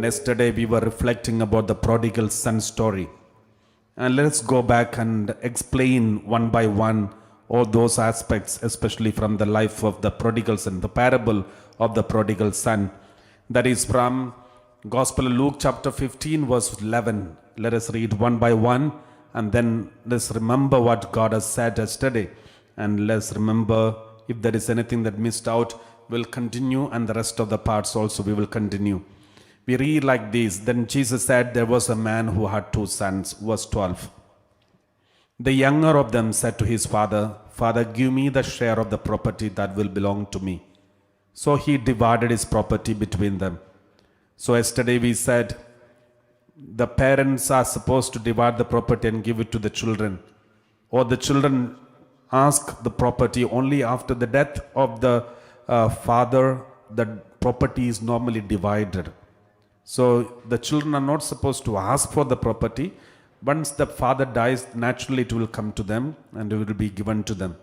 And yesterday we were reflecting about the prodigal son story. And let's go back and explain one by one all those aspects, especially from the life of the prodigal son, the parable of the prodigal son. That is from Gospel of Luke chapter 15 verse 11. Let us read one by one and then let's remember what God has said yesterday. And let's remember if there is anything that missed out, we'll continue, and the rest of the parts also we will continue. We read like this. Then Jesus said, there was a man who had 2 sons. Verse 12. The younger of them said to his father, Father, give me the share of the property that will belong to me. So he divided his property between them. So yesterday we said, the parents are supposed to divide the property and give it to the children. Or the children ask the property only after the death of the father. The property is normally divided. So the children are not supposed to ask for the property. Once the father dies, naturally it will come to them and it will be given to them.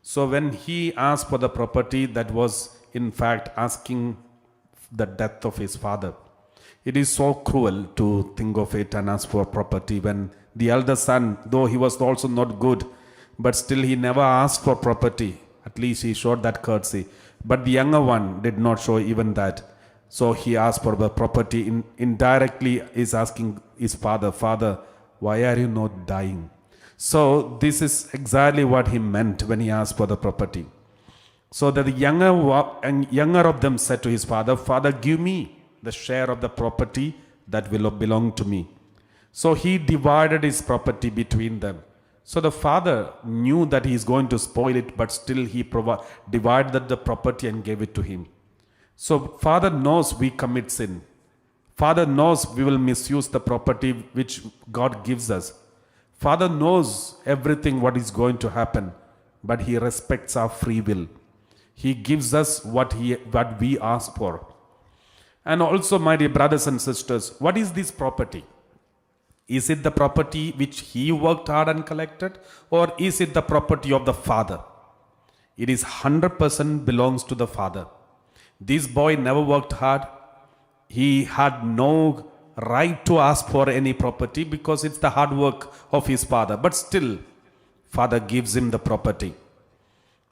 So when he asked for the property, that was in fact asking the death of his father. It is so cruel to think of it and ask for property when the elder son, though he was also not good, but still he never asked for property. At least he showed that courtesy. But the younger one did not show even that. So he asked for the property. Indirectly is asking his father, Father, why are you not dying? So this is exactly what he meant when he asked for the property. So that the younger of them said to his father, Father, give me the share of the property that will belong to me. So he divided his property between them. So the father knew that he is going to spoil it, but still he divided the property and gave it to him. So father knows we commit sin. Father knows we will misuse the property which God gives us. Father knows everything what is going to happen, but he respects our free will. He gives us what we ask for. And also, my dear brothers and sisters, what is this property? Is it the property which he worked hard and collected, or is it the property of the father? It is 100% belongs to the father. This boy never worked hard. He had no right to ask for any property because it's the hard work of his father. But still, father gives him the property.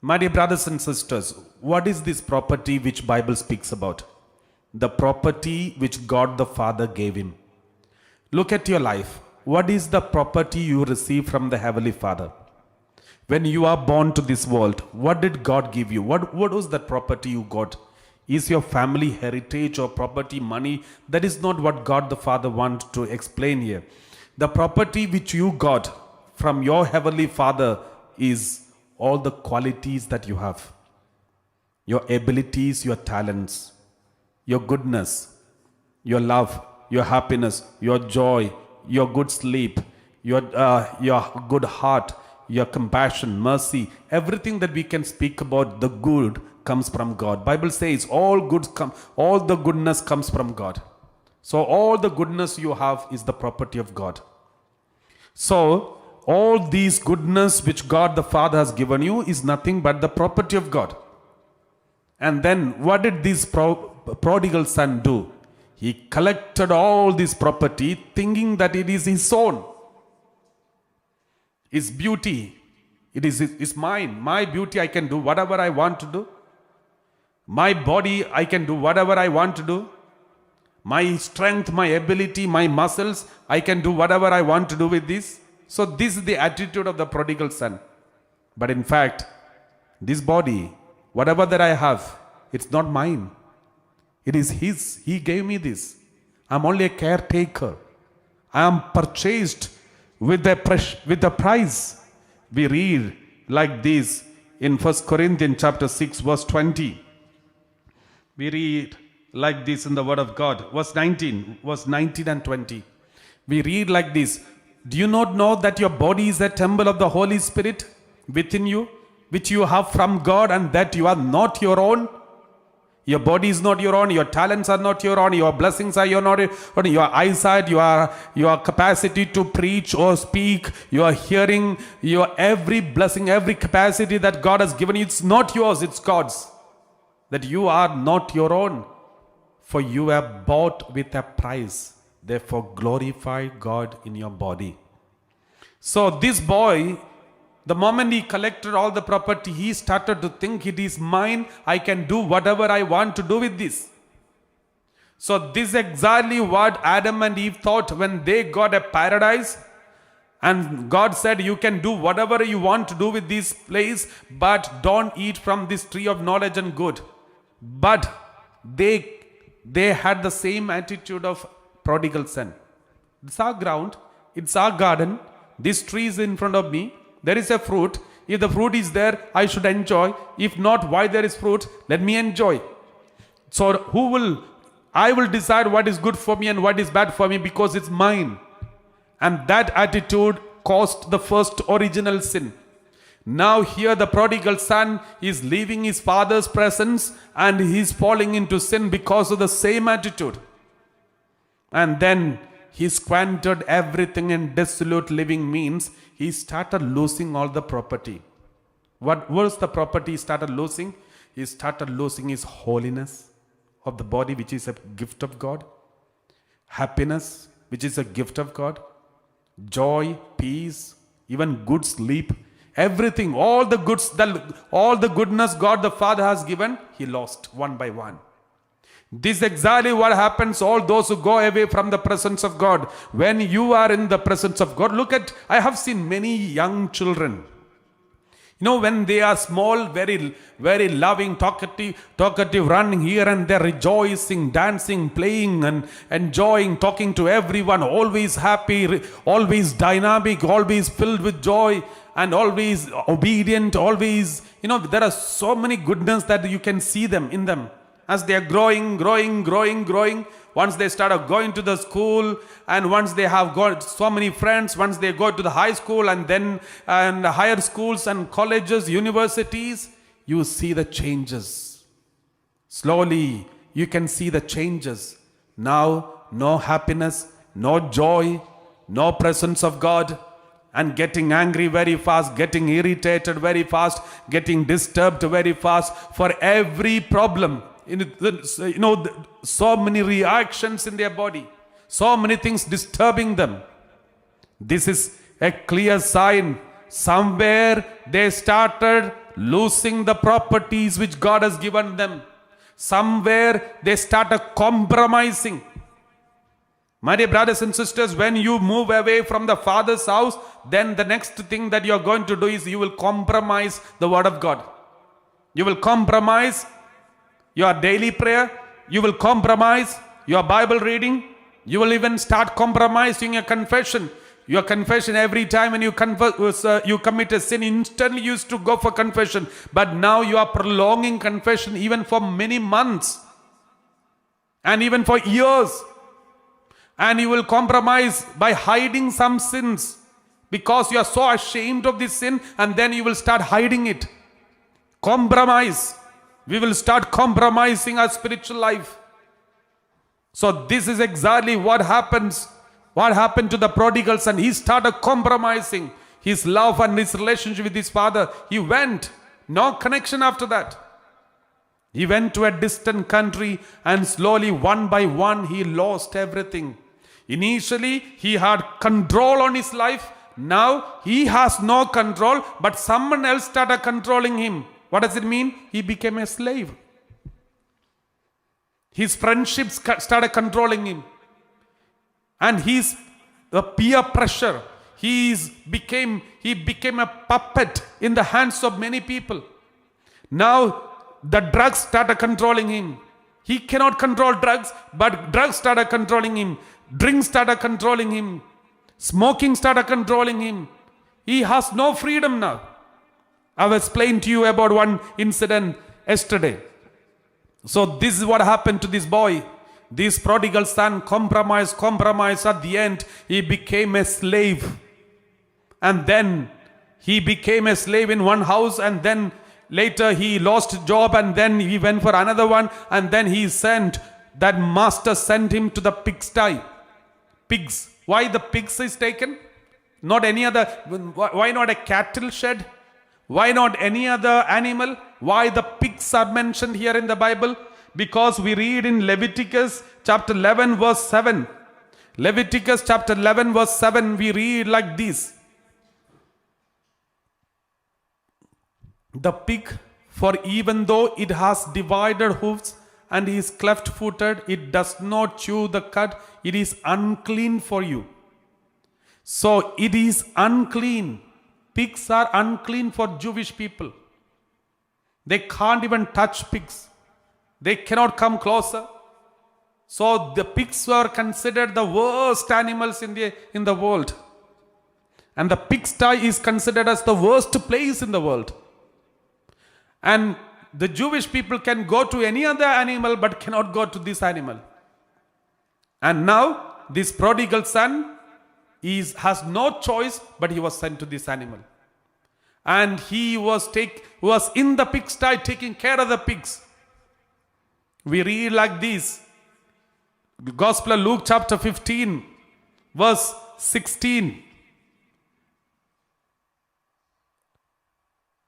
My dear brothers and sisters, what is this property which Bible speaks about? The property which God the Father gave him. Look at your life. What is the property you receive from the Heavenly Father? When you are born to this world, what did God give you? What was that property you got? Is your family heritage or property, money? That is not what God the Father wants to explain here. The property which you got from your Heavenly Father is all the qualities that you have. Your abilities, your talents, your goodness, your love, your happiness, your joy, your good sleep, your good heart, your compassion, mercy, everything that we can speak about the good comes from God. Bible says all the goodness comes from God. So all the goodness you have is the property of God. So all these goodness which God the Father has given you is nothing but the property of God. And then what did this prodigal son do? He collected all this property thinking that it is his own. His beauty, it's mine. My beauty, I can do whatever I want to do. My body, I can do whatever I want to do. My strength, my ability, my muscles, I can do whatever I want to do with this. So this is the attitude of the prodigal son. But in fact, this body, whatever that I have, it's not mine. It is his. He gave me this. I'm only a caretaker. I am purchased with the price. We read like this in 1 Corinthians chapter 6 verse 20. We read like this in the word of God. Verse 19 and 20. We read like this. Do you not know that your body is a temple of the Holy Spirit within you, which you have from God, and that you are not your own? Your body is not your own, your talents are not your own, your blessings are not your own, your eyesight, your capacity to preach or speak, your hearing, your every blessing, every capacity that God has given you, it's not yours, it's God's. That you are not your own. For you are bought with a price. Therefore glorify God in your body. So this boy, the moment he collected all the property, he started to think, it is mine. I can do whatever I want to do with this. So this is exactly what Adam and Eve thought when they got a paradise. And God said, you can do whatever you want to do with this place, but don't eat from this tree of knowledge and good. But they had the same attitude of prodigal son. It's our ground, it's our garden, this tree is in front of me, there is a fruit. If the fruit is there, I should enjoy. If not, why there is fruit? Let me enjoy. So I will decide what is good for me and what is bad for me because it's mine. And that attitude caused the first original sin. Now here the prodigal son is leaving his father's presence and he is falling into sin because of the same attitude. And then he squandered everything in dissolute living, means he started losing all the property. What was the property he started losing? He started losing his holiness of the body, which is a gift of God. Happiness, which is a gift of God. Joy, peace, even good sleep, everything, all the goodness God the Father has given, he lost one by one. This is exactly what happens all those who go away from the presence of God. When you are in the presence of God, I have seen many young children. When they are small, very, very loving, talkative, running here and there, rejoicing, dancing, playing and enjoying, talking to everyone, always happy, always dynamic, always filled with joy and always obedient, always, there are so many goodness that you can see them in them. As they are growing, once they start going to the school and once they have got so many friends, once they go to the high school and then higher schools and colleges, universities, you see the changes. Slowly, you can see the changes. Now, no happiness, no joy, no presence of God, and getting angry very fast, getting irritated very fast, getting disturbed very fast for every problem. So many reactions in their body, so many things disturbing them. This is a clear sign. Somewhere they started losing the properties which God has given them. Somewhere they started compromising. My dear brothers and sisters, when you move away from the Father's house, then the next thing that you are going to do is you will compromise the Word of God. You will compromise your daily prayer, you will compromise your Bible reading, you will even start compromising your confession. Your confession, every time when you commit a sin, instantly you used to go for confession. But now you are prolonging confession even for many months and even for years. And you will compromise by hiding some sins because you are so ashamed of this sin, and then you will start hiding it. Compromise. We will start compromising our spiritual life. So this is exactly what happens. What happened to the prodigal son? He started compromising his love and his relationship with his father. He went. No connection after that. He went to a distant country and slowly, one by one, he lost everything. Initially, he had control on his life. Now, he has no control, but someone else started controlling him. What does it mean? He became a slave. His friendships started controlling him. And the peer pressure. He became a puppet in the hands of many people. Now, the drugs started controlling him. He cannot control drugs, but drugs started controlling him. Drinks started controlling him. Smoking started controlling him. He has no freedom now. I've explained to you about one incident yesterday. So this is what happened to this boy. This prodigal son compromised. At the end, he became a slave. And then he became a slave in one house, and then later he lost job, and then he went for another one, and then that master sent him to the pigsty. Pigs. Why the pigs is taken? Not any other. Why not a cattle shed? Why not any other animal? Why the pigs are mentioned here in the Bible? Because we read in Leviticus chapter 11 verse 7. Leviticus chapter 11 verse 7, we read like this. The pig, for even though it has divided hoofs and is cleft-footed, it does not chew the cud, it is unclean for you. So it is unclean. Pigs are unclean for Jewish people. They can't even touch pigs. They cannot come closer. So the pigs were considered the worst animals in the world. And the pigsty is considered as the worst place in the world. And the Jewish people can go to any other animal but cannot go to this animal. And now this prodigal son has no choice, but he was sent to this animal. And he was in the pigsty taking care of the pigs. We read like this. Gospel of Luke chapter 15 verse 16.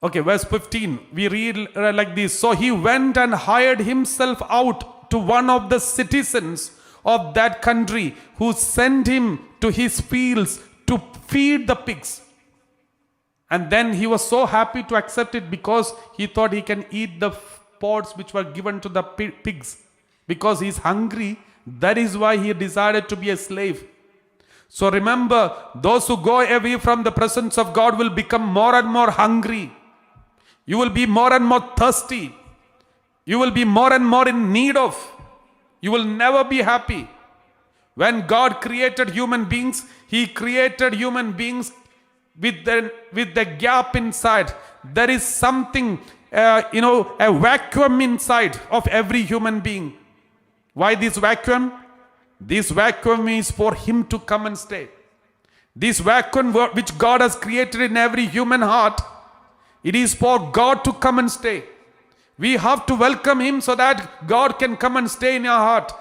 Okay, verse 15. We read like this. So he went and hired himself out to one of the citizens of that country, who sent him to his fields to feed the pigs. And then he was so happy to accept it because he thought he can eat the pods which were given to the pigs. Because he's hungry, that is why he decided to be a slave. So remember, those who go away from the presence of God will become more and more hungry. You will be more and more thirsty. You will be more and more in need of. You will never be happy. When God created human beings, He created human beings with the gap inside. There is something, a vacuum inside of every human being. Why this vacuum? This vacuum is for Him to come and stay. This vacuum which God has created in every human heart, it is for God to come and stay. We have to welcome Him so that God can come and stay in our heart.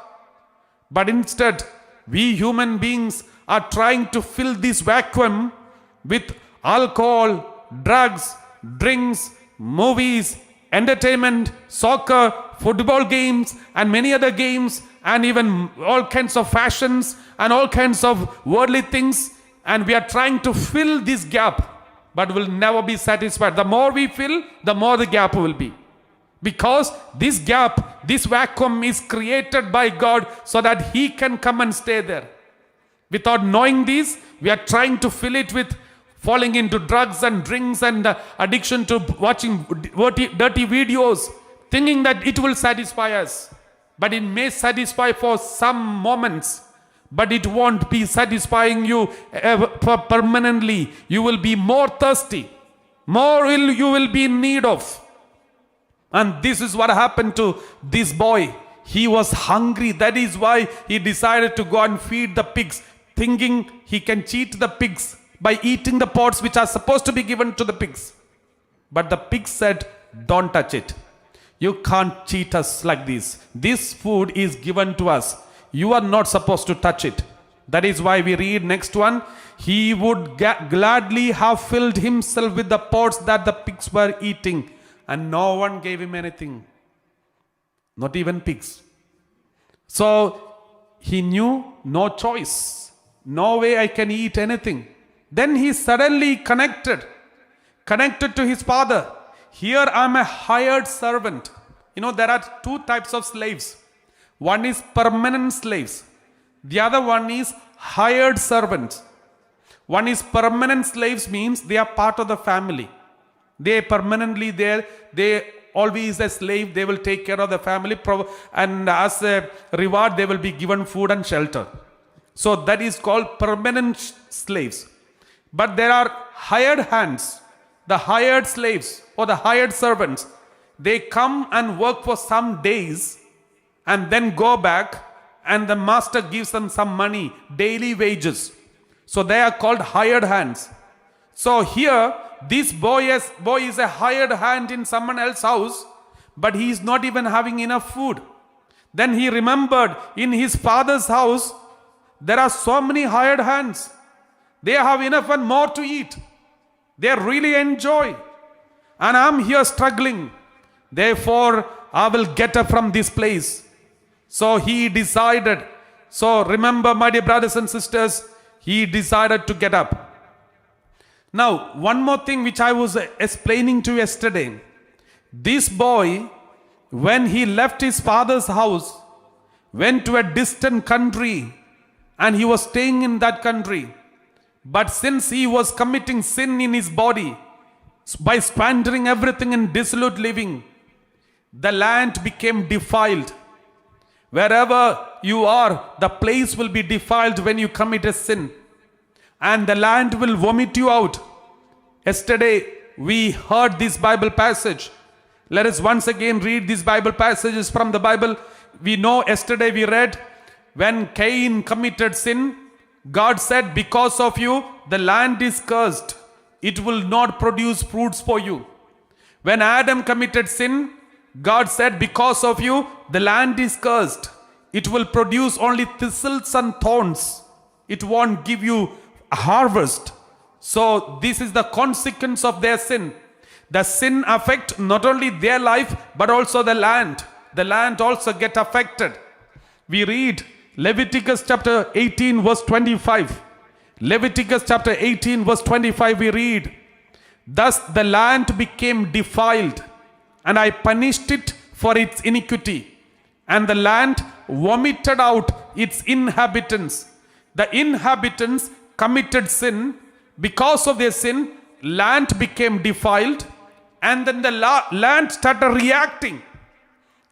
But instead, we human beings are trying to fill this vacuum with alcohol, drugs, drinks, movies, entertainment, soccer, football games, and many other games, and even all kinds of fashions and all kinds of worldly things. And we are trying to fill this gap, but will never be satisfied. The more we fill, the more the gap will be. Because this gap, this vacuum is created by God so that He can come and stay there. Without knowing this, we are trying to fill it with falling into drugs and drinks and addiction to watching dirty videos, thinking that it will satisfy us. But it may satisfy for some moments, but it won't be satisfying you permanently. You will be more thirsty, more you will be in need of. And this is what happened to this boy. He was hungry. That is why he decided to go and feed the pigs, thinking he can cheat the pigs by eating the pods which are supposed to be given to the pigs. But the pig said, "Don't touch it. You can't cheat us like this. This food is given to us. You are not supposed to touch it." That is why we read next one. He would gladly have filled himself with the pods that the pigs were eating, and no one gave him anything. Not even pigs. So he knew no choice. No way I can eat anything. Then he suddenly connected to his father. Here I'm a hired servant. There are two types of slaves. One is permanent slaves. The other one is hired servants. One is permanent slaves, means they are part of the family. They permanently there. They always a slave. They will take care of the family, and as a reward they will be given food and shelter. So that is called permanent slaves. But there are hired hands, the hired slaves or the hired servants. They come and work for some days and then go back, and the master gives them some money, daily wages. So they are called hired hands. So here, this boy is a hired hand in someone else's house, but he is not even having enough food. Then he remembered in his father's house, there are so many hired hands. They have enough and more to eat. They really enjoy. And I'm here struggling. Therefore, I will get up from this place. So he decided. So remember, my dear brothers and sisters, he decided to get up. Now, one more thing which I was explaining to you yesterday. This boy, when he left his father's house, went to a distant country and he was staying in that country. But since he was committing sin in his body, by squandering everything in dissolute living, the land became defiled. Wherever you are, the place will be defiled when you commit a sin. And the land will vomit you out. Yesterday, we heard this Bible passage. Let us once again read these Bible passages from the Bible. We know yesterday we read, when Cain committed sin, God said, because of you, the land is cursed. It will not produce fruits for you. When Adam committed sin, God said, because of you, the land is cursed. It will produce only thistles and thorns. It won't give you a harvest. So this is the consequence of their sin. The sin affect not only their life, but also the land. The land also get affected. We read Leviticus chapter 18 verse 25. Leviticus chapter 18 verse 25 we read, thus the land became defiled, and I punished it for its iniquity. And the land vomited out its inhabitants. The inhabitants committed sin. Because of their sin, land became defiled. And then the land started reacting.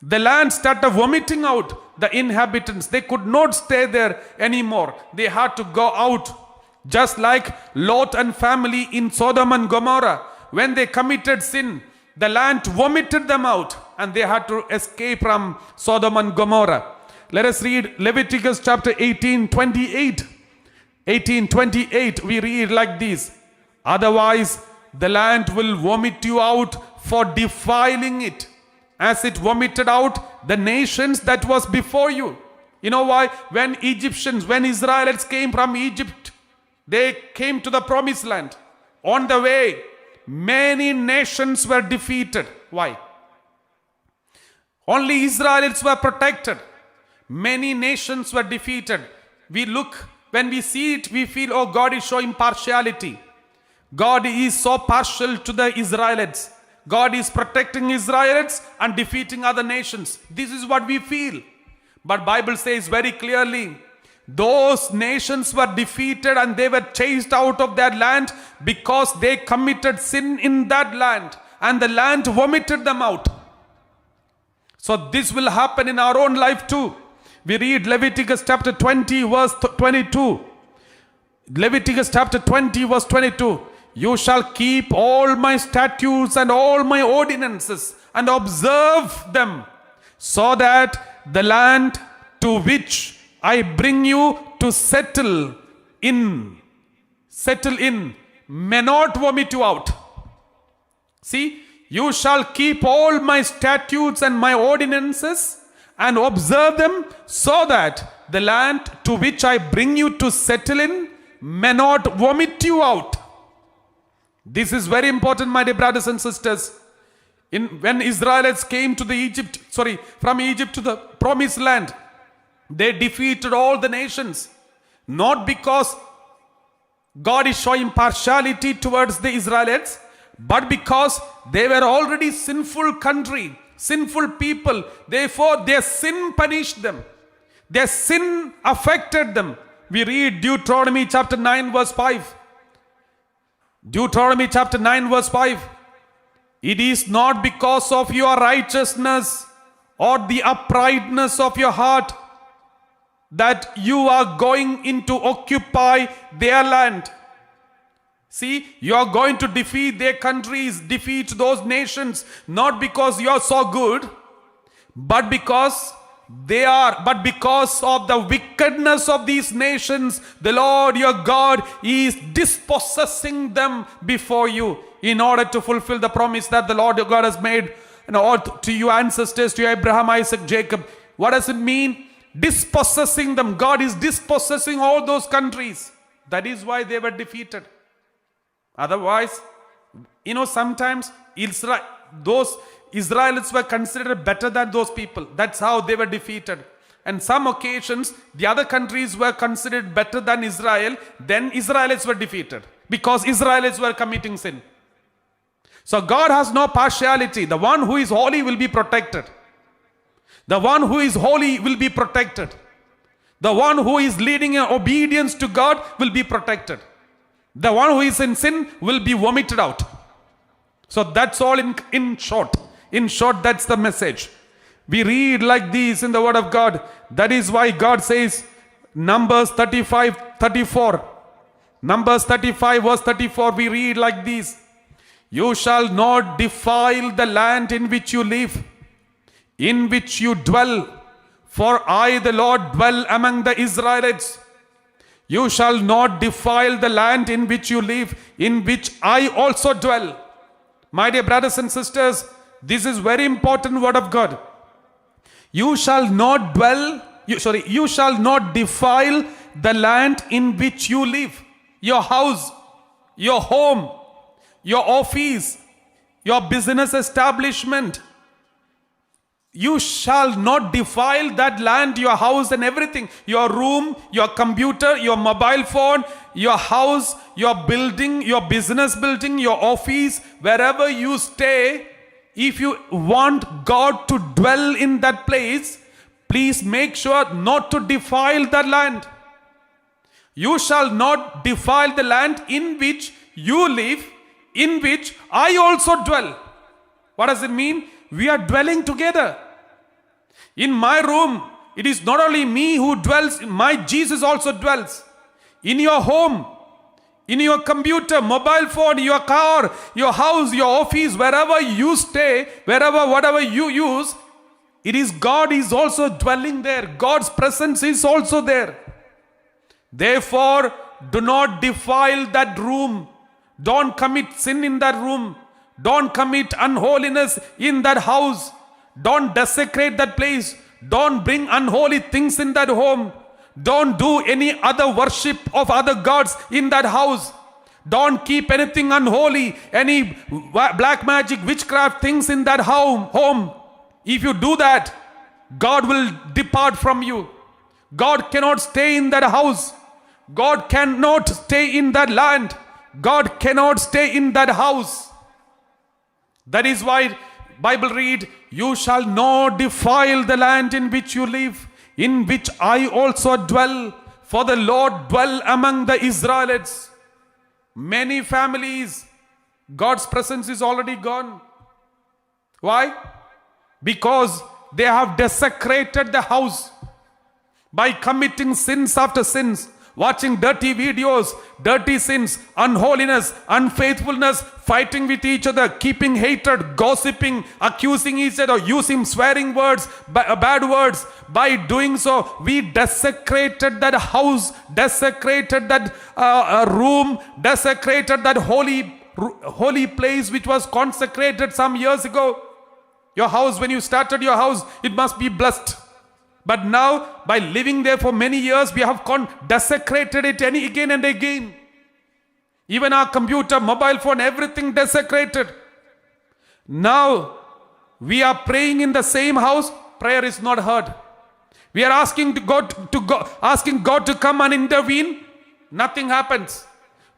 The land started vomiting out the inhabitants. They could not stay there anymore. They had to go out. Just like Lot and family in Sodom and Gomorrah. When they committed sin, the land vomited them out and they had to escape from Sodom and Gomorrah. Let us read Leviticus chapter 18:28. 18:28 we read like this. Otherwise, the land will vomit you out for defiling it, as it vomited out the nations that was before you. You know why? When Israelites came from Egypt, they came to the promised land. On the way, many nations were defeated. Why? Only Israelites were protected. Many nations were defeated. When we see it, we feel, oh, God is showing partiality. God is so partial to the Israelites. God is protecting Israelites and defeating other nations. This is what we feel. But Bible says very clearly, those nations were defeated and they were chased out of their land because they committed sin in that land, and the land vomited them out. So this will happen in our own life too. We read Leviticus chapter 20 verse 22. Leviticus chapter 20 verse 22. You shall keep all my statutes and all my ordinances and observe them, so that the land to which I bring you to settle in, may not vomit you out. See, you shall keep all my statutes and my ordinances and observe them, so that the land to which I bring you to settle in may not vomit you out. This is very important, my dear brothers and sisters. When Israelites came from Egypt to the promised land, they defeated all the nations. Not because God is showing partiality towards the Israelites, but because they were already sinful country, sinful people. Therefore, their sin punished them. Their sin affected them. We read Deuteronomy chapter 9 verse 5. Deuteronomy chapter 9 verse 5. It is not because of your righteousness or the uprightness of your heart that you are going in to occupy their land. See, you are going to defeat their countries, defeat those nations, not because you are so good, but because of the wickedness of these nations, the Lord your God is dispossessing them before you in order to fulfill the promise that the Lord your God has made to your ancestors, to Abraham, Isaac, Jacob. What does it mean? Dispossessing them. God is dispossessing all those countries. That is why they were defeated. Otherwise, sometimes Israelites were considered better than those people. That's how they were defeated. And some occasions, the other countries were considered better than Israel. Then Israelites were defeated because Israelites were committing sin. So God has no partiality. The one who is holy will be protected. The one who is holy will be protected. The one who is leading in obedience to God will be protected. The one who is in sin will be vomited out. So that's all in short. In short, that's the message. We read like this in the word of God. That is why God says, Numbers 35:34. Numbers 35 verse 34, we read like this. You shall not defile the land in which you live, in which you dwell. For I, the Lord, dwell among the Israelites. You shall not defile the land in which you live, in which I also dwell. My dear brothers and sisters, this is very important word of God. You shall not you shall not defile the land in which you live. Your house, your home, your office, your business establishment. You shall not defile that land, your house and everything. Your room, your computer, your mobile phone, your house, your building, your business building, your office, wherever you stay. If you want God to dwell in that place, please make sure not to defile that land. You shall not defile the land in which you live, in which I also dwell. What does it mean? We are dwelling together. In my room, it is not only me who dwells, my Jesus also dwells. In your home, in your computer, mobile phone, your car, your house, your office, wherever you stay, whatever you use, it is God is also dwelling there. God's presence is also there. Therefore, do not defile that room. Don't commit sin in that room. Don't commit unholiness in that house. Don't desecrate that place. Don't bring unholy things in that home. Don't do any other worship of other gods in that house. Don't keep anything unholy, any black magic, witchcraft things in that home. If you do that, God will depart from you. God cannot stay in that house. God cannot stay in that land. God cannot stay in that house. That is why Bible read, you shall not defile the land in which you live, in which I also dwell, for the Lord dwell among the Israelites. Many families, God's presence is already gone. Why? Because they have desecrated the house by committing sins after sins, watching dirty videos, dirty sins, unholiness, unfaithfulness, fighting with each other, keeping hatred, gossiping, accusing each other, using swearing words, bad words. By doing so, we desecrated that house, desecrated that room, desecrated that holy place which was consecrated some years ago. Your house, when you started your house, it must be blessed. But now, by living there for many years, we have desecrated it again and again. Even our computer, mobile phone, everything desecrated. Now, we are praying in the same house, prayer is not heard. We are asking God to come and intervene, nothing happens.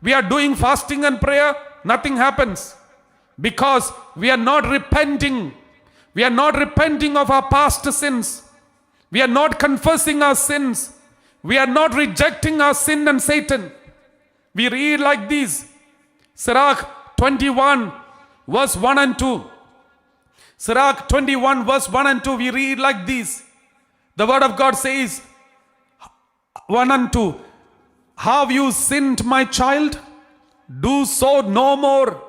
We are doing fasting and prayer, nothing happens. Because we are not repenting. We are not repenting of our past sins. We are not confessing our sins. We are not rejecting our sin and Satan. We read like this. Sirach 21 verse 1 and 2. Sirach 21 verse 1 and 2. We read like this. The word of God says 1 and 2. Have you sinned, my child? Do so no more,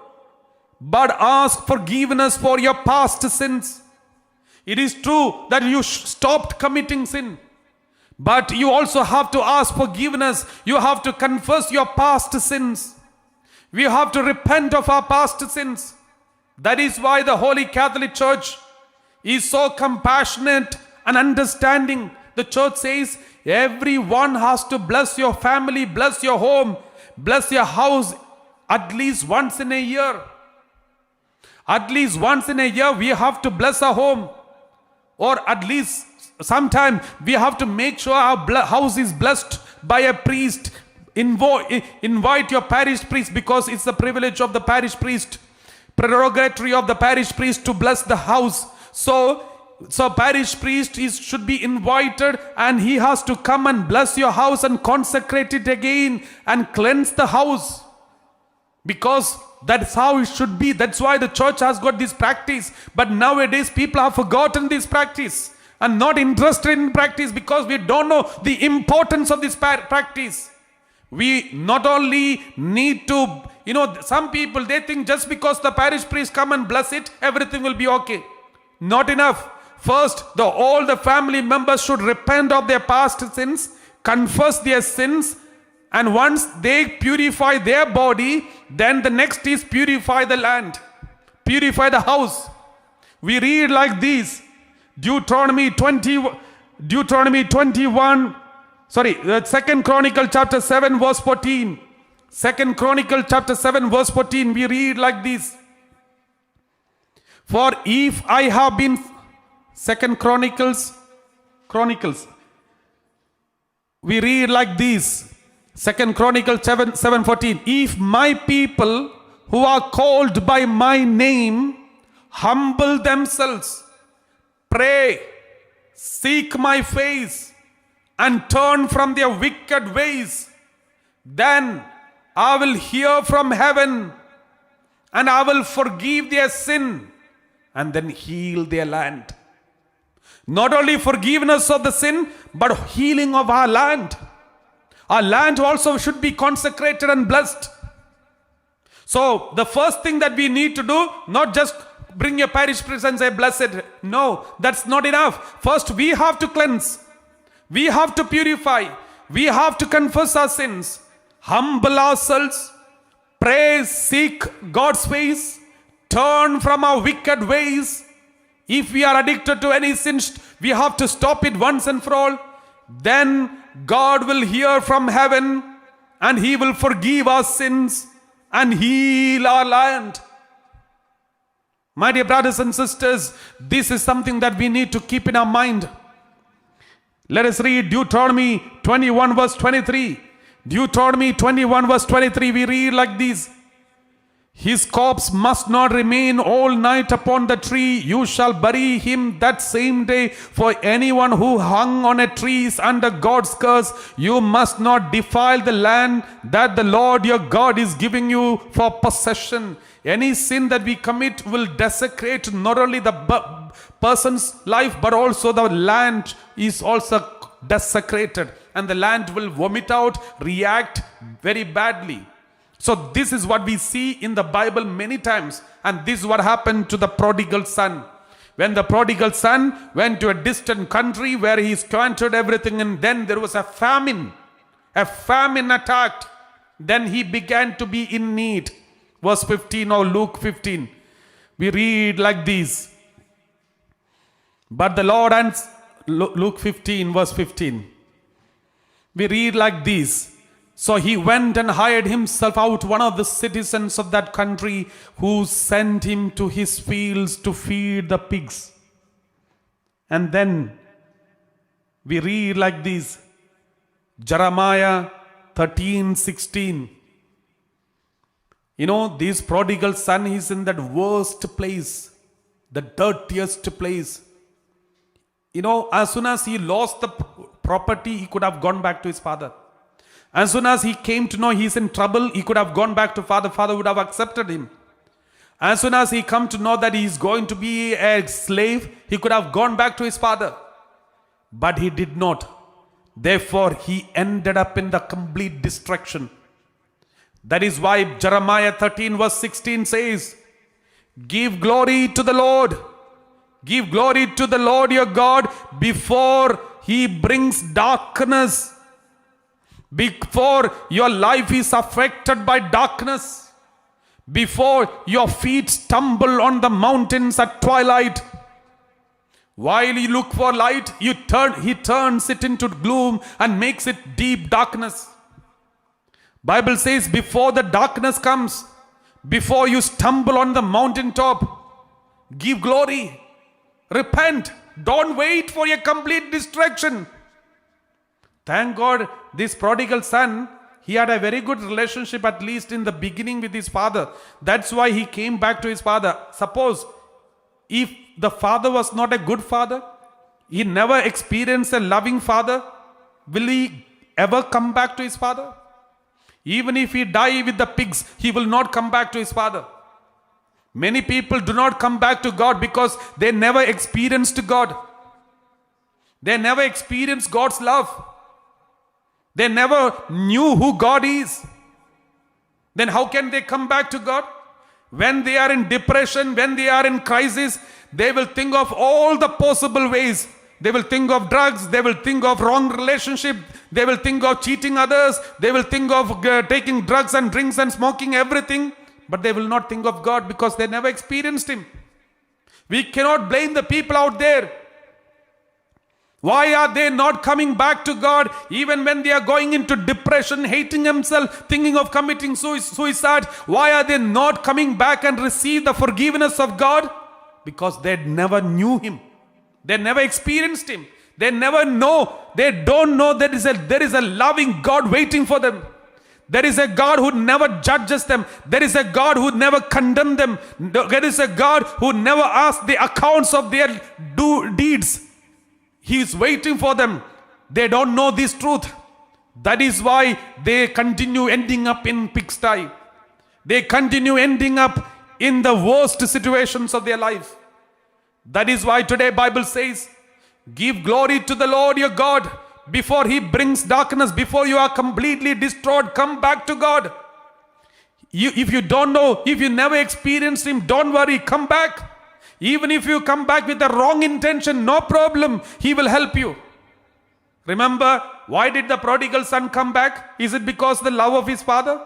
but ask forgiveness for your past sins. It is true that you stopped committing sin, but you also have to ask forgiveness. You have to confess your past sins. We have to repent of our past sins. That is why the Holy Catholic Church is so compassionate and understanding. The church says everyone has to bless your family, bless your home, bless your house at least once in a year. At least once in a year, we have to bless our home. Or at least sometime we have to make sure our house is blessed by a priest. Invite your parish priest, because it's the privilege of the parish priest, prerogatory of the parish priest to bless the house. So parish priest should be invited, and he has to come and bless your house and consecrate it again and cleanse the house, because that's how it should be. That's why the church has got this practice. But nowadays people have forgotten this practice and not interested in practice, because we don't know the importance of this practice. We not only need to, some people, they think just because the parish priest come and bless it, everything will be okay. Not enough. First, all the family members should repent of their past sins, confess their sins, and once they purify their body, then the next is purify the land, purify the house. We read like this, Deuteronomy 21, 2 Chronicle chapter 7 verse 14. 2 Chronicle chapter 7 verse 14, we read like this. For if I have been, 2 Chronicles, we read like this, 2 Chronicles 7:14. If my people who are called by my name humble themselves, pray, seek my face, and turn from their wicked ways, then I will hear from heaven, and I will forgive their sin, and then heal their land. Not only forgiveness of the sin, but healing of our land. Our land also should be consecrated and blessed. So the first thing that we need to do, not just bring your parish priest and say blessed. No, that's not enough. First we have to cleanse. We have to purify. We have to confess our sins. Humble ourselves. Pray, seek God's face. Turn from our wicked ways. If we are addicted to any sin, we have to stop it once and for all. Then God will hear from heaven, and He will forgive our sins and heal our land. My dear brothers and sisters, this is something that we need to keep in our mind. Let us read Deuteronomy 21 verse 23. Deuteronomy 21 verse 23, we read like this. His corpse must not remain all night upon the tree. You shall bury him that same day. For anyone who hung on a tree is under God's curse. You must not defile the land that the Lord your God is giving you for possession. Any sin that we commit will desecrate not only the person's life, but also the land is also desecrated. And the land will vomit out, react very badly. So this is what we see in the Bible many times. And this is what happened to the prodigal son. When the prodigal son went to a distant country where he squandered everything, and then there was a famine. A famine attacked. Then he began to be in need. Verse 15 or Luke 15. We read like this. But the Lord answered, Luke 15 verse 15. We read like this. So he went and hired himself out one of the citizens of that country, who sent him to his fields to feed the pigs. And then we read like this. Jeremiah 13:16. This prodigal son is in that worst place, the dirtiest place. As soon as he lost the property, he could have gone back to his father. As soon as he came to know he's in trouble, he could have gone back to father. Father would have accepted him. As soon as he come to know that he is going to be a slave, he could have gone back to his father. But he did not. Therefore, he ended up in the complete destruction. That is why Jeremiah 13 verse 16 says, give glory to the Lord. Give glory to the Lord your God before He brings darkness. Before your life is affected by darkness. Before your feet stumble on the mountains at twilight. While you look for light, He turns it into gloom and makes it deep darkness. Bible says before the darkness comes, before you stumble on the mountaintop, Give glory. Repent. Don't wait for a complete distraction. Thank God, this prodigal son, he had a very good relationship, at least in the beginning, with his father. That's why he came back to his father. Suppose if the father was not a good father, he never experienced a loving father, will he ever come back to his father? Even if he die with the pigs, he will not come back to his father. Many people do not come back to God because they never experienced God. They never experienced God's love. They never knew who God is. Then how can they come back to God? When they are in depression, when they are in crisis, they will think of all the possible ways. They will think of drugs, they will think of wrong relationship, they will think of cheating others, they will think of taking drugs and drinks and smoking, everything. But they will not think of God because they never experienced Him. We cannot blame the people out there. Why are they not coming back to God even when they are going into depression, hating themselves, thinking of committing suicide? Why are they not coming back and receive the forgiveness of God? Because they never knew Him. They never experienced Him. They never know. They don't know there is a loving God waiting for them. There is a God who never judges them. There is a God who never condemns them. There is a God who never asks the accounts of their deeds. He is waiting for them. They don't know this truth. That is why they continue ending up in pigsty. They continue ending up in the worst situations of their life. That is why today Bible says, give glory to the Lord your God before He brings darkness, before you are completely destroyed. Come back to God. If you don't know, if you never experienced Him, don't worry, come back. Even if you come back with the wrong intention, no problem, He will help you. Remember, why did the prodigal son come back? Is it because of the love of his father?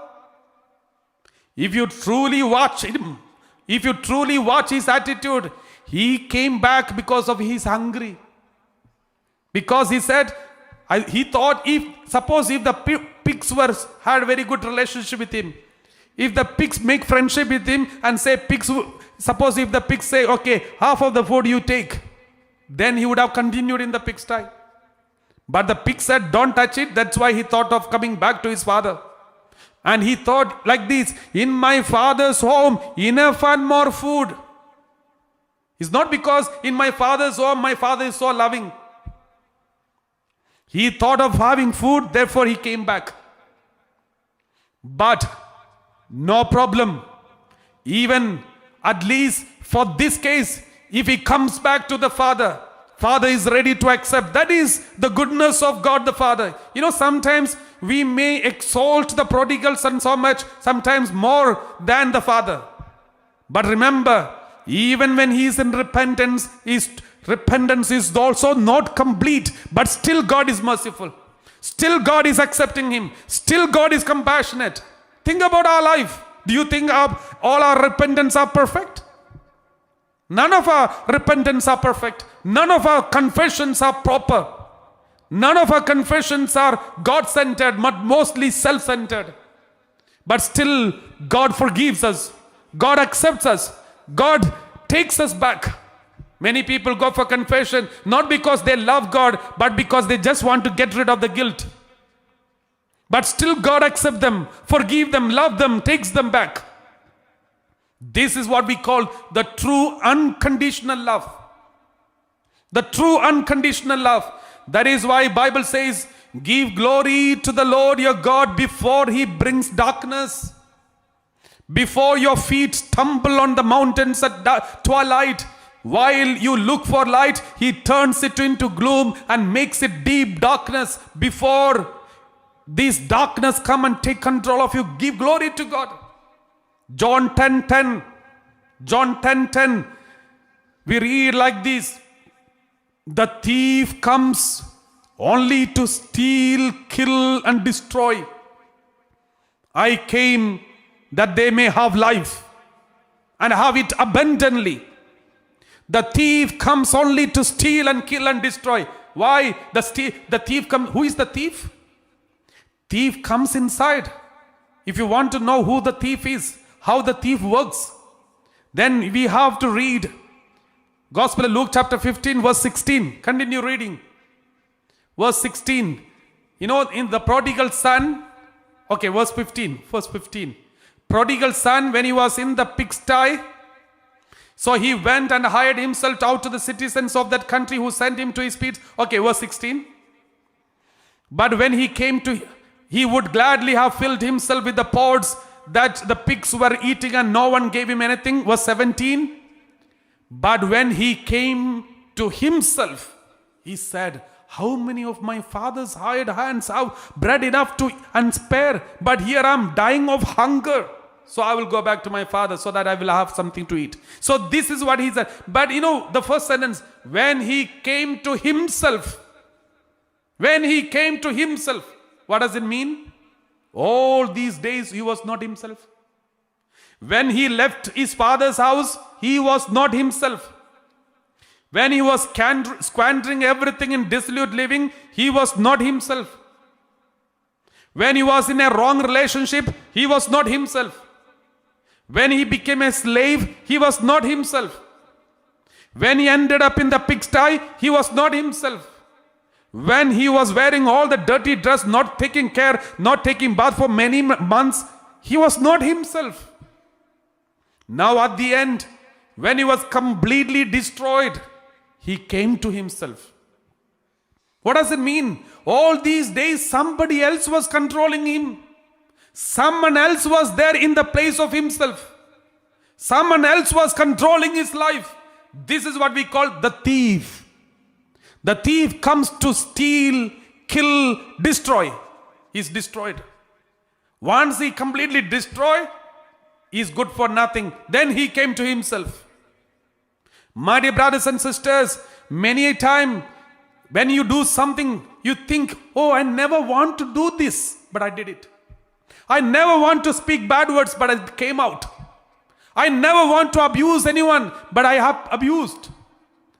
If you truly watch him, if you truly watch his attitude, he came back because of his hungry. Because he said, he thought suppose if the pigs had a very good relationship with him, if the pigs make friendship with him and say suppose if the pigs say, okay, half of the food you take, then he would have continued in the pigsty. But the pig said, don't touch it. That's why he thought of coming back to his father. And he thought like this, in my father's home, enough and more food. It's not because in my father's home, my father is so loving. He thought of having food, therefore he came back. But no problem. Even at least for this case, if he comes back to the Father is ready to accept. That is the goodness of God the Father. Sometimes we may exalt the prodigal son so much, sometimes more than the Father. But remember, even when he is in repentance, his repentance is also not complete, but still God is merciful. Still God is accepting him. Still God is compassionate. Think about our life. Do you think all our repentance are perfect? None of our repentance are perfect. None of our confessions are proper. None of our confessions are God-centered, but mostly self-centered. But still, God forgives us. God accepts us. God takes us back. Many people go for confession not because they love God, but because they just want to get rid of the guilt. But still God accepts them, forgive them, love them, takes them back. This is what we call the true unconditional love. The true unconditional love. That is why Bible says, give glory to the Lord your God before He brings darkness. Before your feet stumble on the mountains at twilight, while you look for light, He turns it into gloom and makes it deep darkness. Before this darkness come and take control of you, give glory to God. John 10:10. John 10:10. We read like this. The thief comes only to steal, kill and destroy. I came that they may have life and have it abundantly. The thief comes only to steal and kill and destroy. Why? The thief comes. Who is the thief? Thief comes inside. If you want to know who the thief is, how the thief works, then we have to read Gospel of Luke chapter 15 verse 16. Continue reading. Verse 16. You know, in the prodigal son, okay, verse 15. Verse 15. Prodigal son, when he was in the pigsty, so he went and hired himself out to the citizens of that country who sent him to his feet. Okay, verse 16. But when he came to, he would gladly have filled himself with the pods that the pigs were eating, and no one gave him anything. Verse 17. But when he came to himself, he said, how many of my father's hired hands have bread enough to and spare? But here I am dying of hunger. So I will go back to my father so that I will have something to eat. So this is what he said. But you know, the first sentence, when he came to himself. When he came to himself. What does it mean? All these days he was not himself. When he left his father's house, he was not himself. When he was squandering everything in dissolute living, he was not himself. When he was in a wrong relationship, he was not himself. When he became a slave, he was not himself. When he ended up in the pigsty, he was not himself. When he was wearing all the dirty dress, not taking care, not taking bath for many months, he was not himself. Now at the end, when he was completely destroyed, he came to himself. What does it mean? All these days somebody else was controlling him. Someone else was there in the place of himself. Someone else was controlling his life. This is what we call the thief. The thief comes to steal, kill, destroy. He's destroyed. Once he completely destroyed, he's good for nothing. Then he came to himself. My dear brothers and sisters, many a time when you do something, you think, oh, I never want to do this, but I did it. I never want to speak bad words, but it came out. I never want to abuse anyone, but I have abused.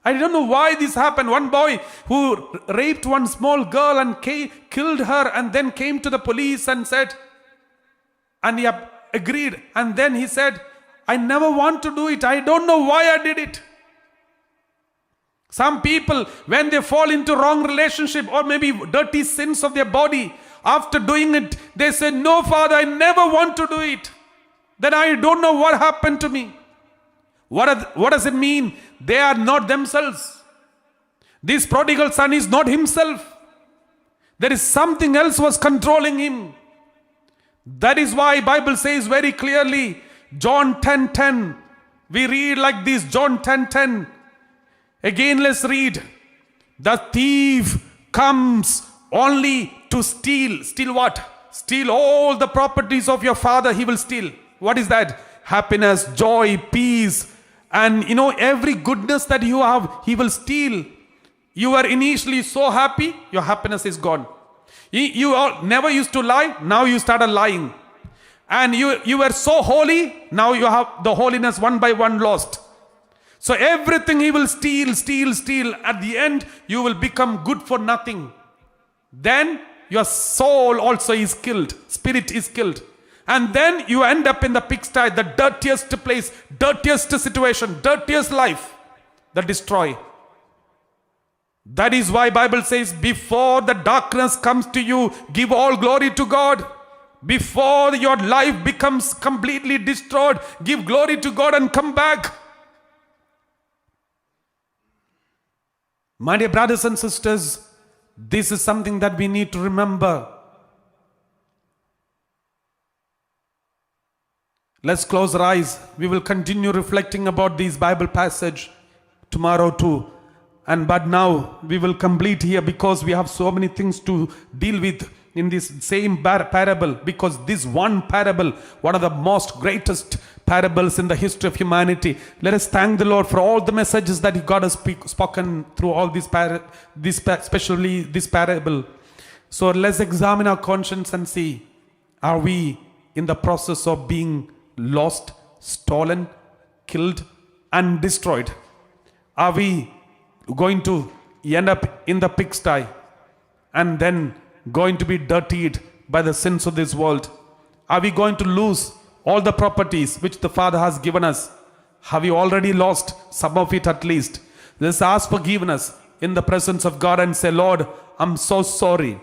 I don't know why this happened. One boy who raped one small girl and killed her and then came to the police and said, and he agreed. And then he said, I never want to do it. I don't know why I did it. Some people, when they fall into wrong relationship or maybe dirty sins of their body, after doing it, they say, no, Father, I never want to do it. Then I don't know what happened to me. What does it mean? They are not themselves. This prodigal son is not himself. There is something else was controlling him. That is why Bible says very clearly, John 10:10. We read like this, John 10:10. Again, let's read. The thief comes only to steal. Steal what? Steal all the properties of your father. He will steal. What is that? Happiness, joy, peace, and every goodness that you have, he will steal. You were initially so happy, your happiness is gone. You never used to lie, now you started lying. And you were so holy, now you have the holiness one by one lost. So everything he will steal. At the end, you will become good for nothing. Then your soul also is killed. Spirit is killed. And then you end up in the pigsty, the dirtiest place, dirtiest situation, dirtiest life that destroy. That is why Bible says, before the darkness comes to you, give all glory to God. Before your life becomes completely destroyed, give glory to God and come back. My dear brothers and sisters, this is something that we need to remember. Let's close our eyes. We will continue reflecting about this Bible passage tomorrow too. But now we will complete here because we have so many things to deal with in this same parable. Because this one parable, one of the most greatest parables in the history of humanity. Let us thank the Lord for all the messages that God has spoken through all especially this parable. So let's examine our conscience and see, are we in the process of being lost, stolen, killed, and destroyed? Are we going to end up in the pigsty and then going to be dirtied by the sins of this world? Are we going to lose all the properties which the Father has given us? Have you already lost some of it at least? Just ask forgiveness in the presence of God and say, Lord, I'm so sorry.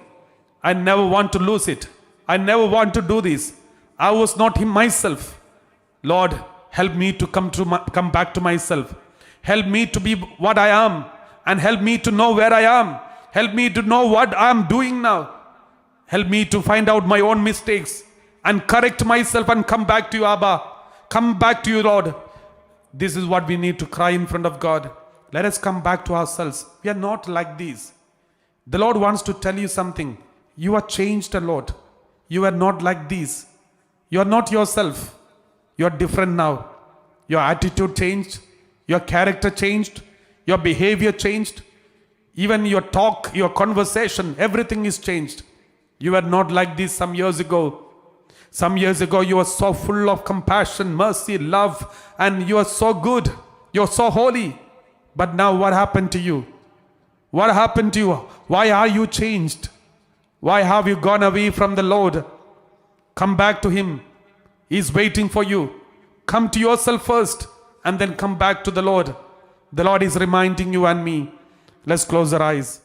I never want to lose it. I never want to do this. I was not him myself. Lord, help me to come back to myself. Help me to be what I am, and help me to know where I am. Help me to know what I am doing now. Help me to find out my own mistakes and correct myself and come back to you, Abba. Come back to you, Lord. This is what we need to cry in front of God. Let us come back to ourselves. We are not like these. The Lord wants to tell you something. You are changed a lot. You are not like these. You are not yourself. You are different now. Your attitude changed. Your character changed. Your behavior changed. Even your talk, your conversation, everything is changed. You were not like this some years ago. Some years ago, you were so full of compassion, mercy, love, and you are so good. You're so holy. But now what happened to you? What happened to you? Why are you changed? Why have you gone away from the Lord? Come back to Him. He's waiting for you. Come to yourself first and then come back to the Lord. The Lord is reminding you and me. Let's close our eyes.